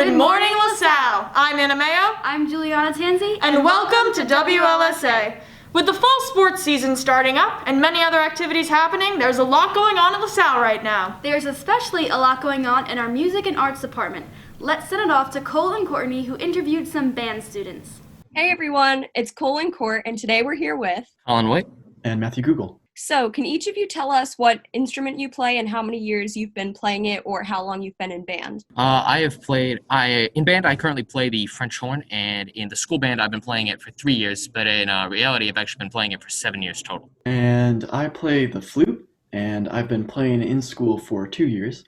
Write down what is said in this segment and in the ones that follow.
Good morning, LaSalle. I'm Anna Mayo. I'm Juliana Tanzi. And welcome to WLSA. With the fall sports season starting up and many other activities happening, there's a lot going on at LaSalle right now. There's especially a lot going on in our music and arts department. Let's send it off to Cole and Courtney, who interviewed some band students. Hey everyone, it's Cole and Court, and today we're here with Colin White and Matthew Google. So, can each of you tell us what instrument you play and how many years you've been playing it, or how long you've been in band? In band, I currently play the French horn, and in the school band, I've been playing it for 3 years, but in reality, I've actually been playing it for 7 years total. And I play the flute, and I've been playing in school for 2 years,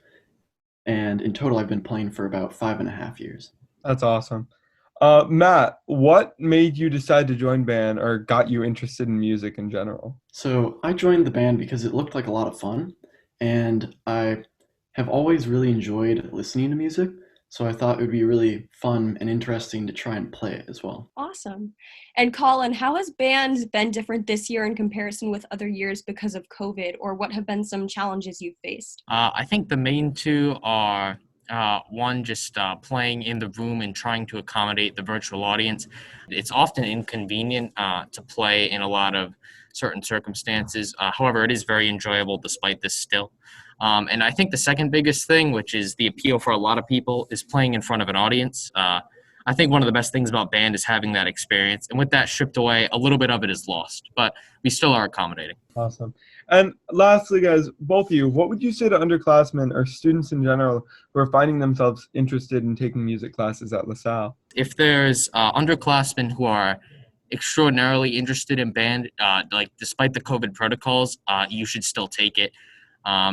and in total, I've been playing for about 5.5 years. That's awesome. Matt, what made you decide to join band or got you interested in music in general? So I joined the band because it looked like a lot of fun, and I have always really enjoyed listening to music, so I thought it would be really fun and interesting to try and play it as well. Awesome. And Colin, how has band been different this year in comparison with other years because of COVID, or what have been some challenges you've faced? I think the main two are one, just playing in the room and trying to accommodate the virtual audience. It's often inconvenient to play in a lot of certain circumstances. However, it is very enjoyable despite this still. And I think the second biggest thing, which is the appeal for a lot of people, is playing in front of an audience. I think one of the best things about band is having that experience. And with that stripped away, a little bit of it is lost. But we still are accommodating. Awesome. And lastly, guys, both of you, what would you say to underclassmen or students in general who are finding themselves interested in taking music classes at LaSalle? If there's underclassmen who are extraordinarily interested in band, despite the COVID protocols, you should still take it.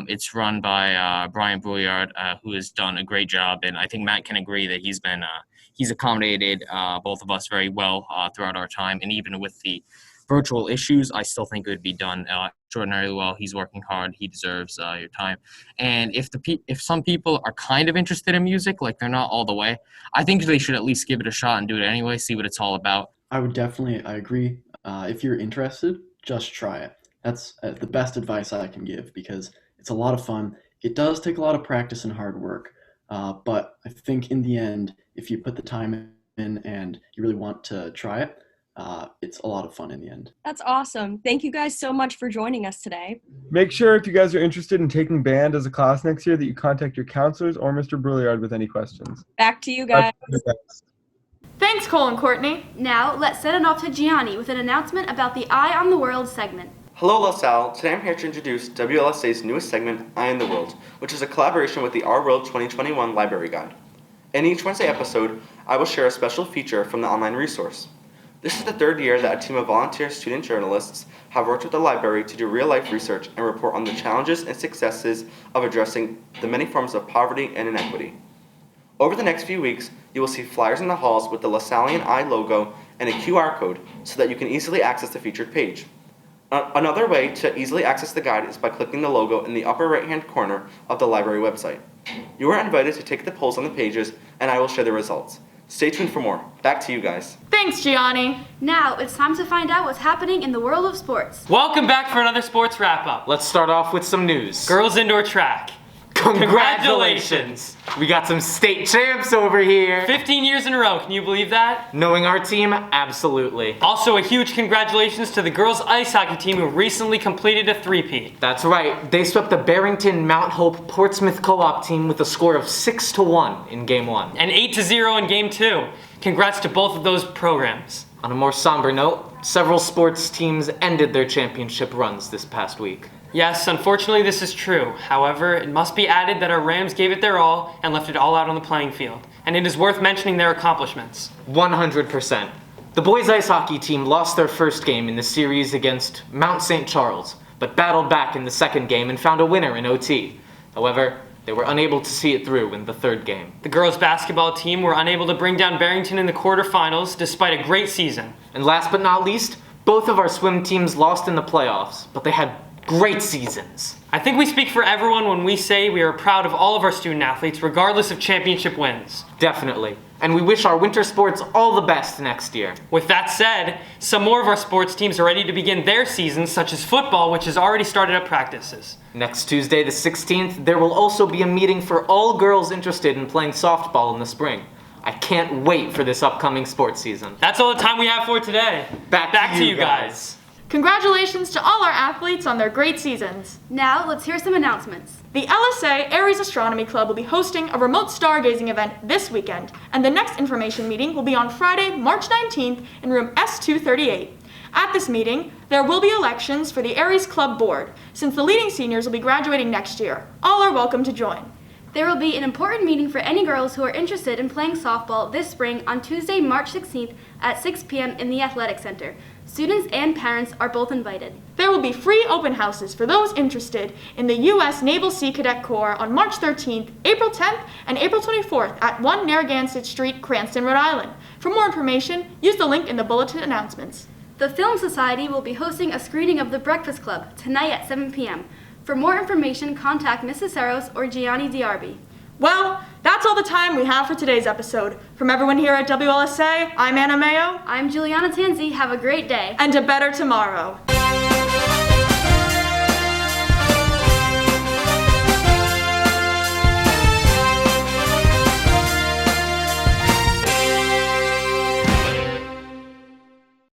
It's run by Brian Brouillard, who has done a great job, and I think Matt can agree that he's accommodated both of us very well throughout our time, and even with the virtual issues, I still think it would be done extraordinarily well. He's working hard. He deserves your time. And if some people are kind of interested in music, like they're not all the way, I think they should at least give it a shot and do it anyway, see what it's all about. I agree. If you're interested, just try it. That's the best advice I can give because it's a lot of fun. It does take a lot of practice and hard work, but I think in the end, if you put the time in and you really want to try it, it's a lot of fun in the end. That's awesome. Thank you guys so much for joining us today. Make sure if you guys are interested in taking band as a class next year that you contact your counselors or Mr. Brouillard with any questions. Back to you guys. Thanks, Cole and Courtney. Now, let's send it off to Gianni with an announcement about the Eye on the World segment. Hello LaSalle, today I'm here to introduce WLSA's newest segment, Eye on the World, which is a collaboration with the Our World 2021 Library Guide. In each Wednesday episode, I will share a special feature from the online resource. This is the third year that a team of volunteer student journalists have worked with the library to do real-life research and report on the challenges and successes of addressing the many forms of poverty and inequity. Over the next few weeks, you will see flyers in the halls with the LaSallian Eye logo and a QR code so that you can easily access the featured page. Another way to easily access the guide is by clicking the logo in the upper right-hand corner of the library website. You are invited to take the polls on the pages, and I will share the results. Stay tuned for more. Back to you guys. Thanks, Gianni. Now, it's time to find out what's happening in the world of sports. Welcome back for another sports wrap-up. Let's start off with some news. Girls indoor track. Congratulations! We got some state champs over here. 15 years in a row, can you believe that? Knowing our team, absolutely. Also, a huge congratulations to the girls ice hockey team who recently completed a three-peat. That's right. They swept the Barrington Mount Hope Portsmouth co-op team with a score of 6-1 in Game 1. And 8-0 in Game 2. Congrats to both of those programs. On a more somber note, several sports teams ended their championship runs this past week. Yes, unfortunately this is true. However, it must be added that our Rams gave it their all and left it all out on the playing field. And it is worth mentioning their accomplishments. 100%. The boys ice hockey team lost their first game in the series against Mount St. Charles, but battled back in the second game and found a winner in OT. However, they were unable to see it through in the third game. The girls basketball team were unable to bring down Barrington in the quarterfinals despite a great season. And last but not least, both of our swim teams lost in the playoffs, but they had great seasons. I think we speak for everyone when we say we are proud of all of our student athletes, regardless of championship wins. Definitely. And we wish our winter sports all the best next year. With that said, some more of our sports teams are ready to begin their seasons, such as football, which has already started up practices. Next Tuesday, the 16th, there will also be a meeting for all girls interested in playing softball in the spring. I can't wait for this upcoming sports season. That's all the time we have for today. Back to you guys. Congratulations to all our athletes on their great seasons. Now, let's hear some announcements. The LSA Aries Astronomy Club will be hosting a remote stargazing event this weekend, and the next information meeting will be on Friday, March 19th in room S238. At this meeting, there will be elections for the Aries Club Board, since the leading seniors will be graduating next year. All are welcome to join. There will be an important meeting for any girls who are interested in playing softball this spring on Tuesday, March 16th at 6 p.m. in the Athletic Center. Students and parents are both invited. There will be free open houses for those interested in the U.S. Naval Sea Cadet Corps on March 13th, April 10th, and April 24th at 1 Narragansett Street, Cranston, Rhode Island. For more information, use the link in the bulletin announcements. The Film Society will be hosting a screening of The Breakfast Club tonight at 7 p.m. For more information, contact Mrs. Saros or Gianni Diarbi. Well, that's all the time we have for today's episode. From everyone here at WLSA, I'm Anna Mayo. I'm Juliana Tanzi. Have a great day. And a better tomorrow.